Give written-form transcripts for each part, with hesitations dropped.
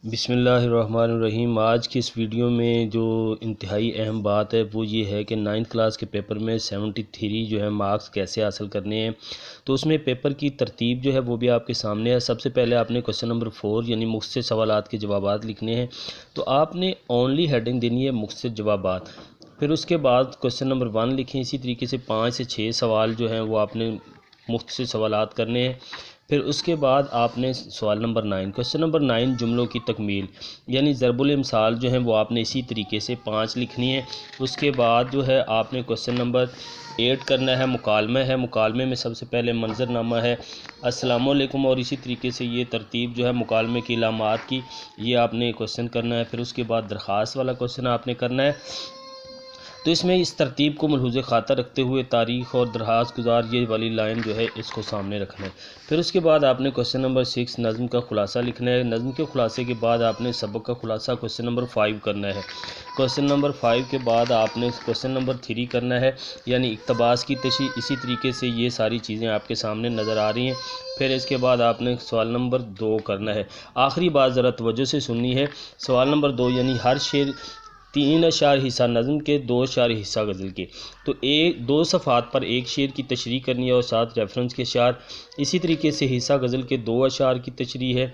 بسم اللہ الرحمن الرحیم۔ آج کی اس ویڈیو میں جو انتہائی اہم بات ہے وہ یہ ہے کہ 9th کلاس کے پیپر میں 73 جو ہے مارکس کیسے حاصل کرنے ہیں۔ تو اس میں پیپر کی ترتیب جو ہے وہ بھی آپ کے سامنے ہے۔ سب سے پہلے آپ نے کوسچن نمبر 4 یعنی مختصر سوالات کے جوابات لکھنے ہیں۔ تو آپ نے اونلی ہیڈنگ دینی ہے مختصر جوابات، پھر اس کے بعد کوسچن نمبر 1 لکھیں۔ اسی طریقے سے 5 سے 6 سوال جو ہیں وہ آپ نے مختصر سوالات کرنے ہیں۔ پھر اس کے بعد آپ نے سوال نمبر 9 کوسچن نمبر 9 جملوں کی تکمیل یعنی ضرب الامثال جو ہیں وہ آپ نے اسی طریقے سے 5 لکھنی ہے۔ اس کے بعد جو ہے آپ نے کوسچن نمبر 8 کرنا ہے، مکالمہ ہے۔ مکالمے میں سب سے پہلے منظرنامہ ہے، السلام علیکم، اور اسی طریقے سے یہ ترتیب جو ہے مکالمے کی علامات کی یہ آپ نے کوسچن کرنا ہے۔ پھر اس کے بعد درخواست والا کوسچن آپ نے کرنا ہے۔ تو اس میں اس ترتیب کو ملحوظ خاطر رکھتے ہوئے تاریخ اور درخواست گزار یہ والی لائن جو ہے اس کو سامنے رکھنا ہے۔ پھر اس کے بعد آپ نے کوسچن نمبر 6 نظم کا خلاصہ لکھنا ہے۔ نظم کے خلاصے کے بعد آپ نے سبق کا خلاصہ کوسچن نمبر 5 کرنا ہے۔ کوسچن نمبر 5 کے بعد آپ نے کوسچن نمبر 3 کرنا ہے یعنی اقتباس کی تشریح۔ اسی طریقے سے یہ ساری چیزیں آپ کے سامنے نظر آ رہی ہیں۔ پھر اس کے بعد آپ نے سوال نمبر 2 کرنا ہے۔ آخری بات ذرا توجہ سے سننی ہے۔ سوال نمبر 2 یعنی ہر شعر 3 اشعار حصہ نظم کے، 2 اشعار حصہ غزل کے۔ تو 2 صفحات پر ایک شعر کی تشریح کرنی ہے اور 7 ریفرنس کے اشعار۔ اسی طریقے سے حصہ غزل کے 2 اشعار کی تشریح ہے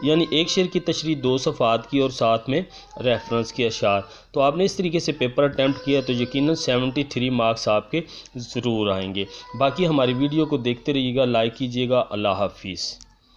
یعنی ایک شعر کی تشریح 2 صفحات کی اور ساتھ میں ریفرنس کے اشعار۔ تو آپ نے اس طریقے سے پیپر اٹیمپٹ کیا تو یقیناً 73 مارکس آپ کے ضرور آئیں گے۔ باقی ہماری ویڈیو کو دیکھتے رہیے گا، لائک کیجیے گا۔ اللہ حافظ۔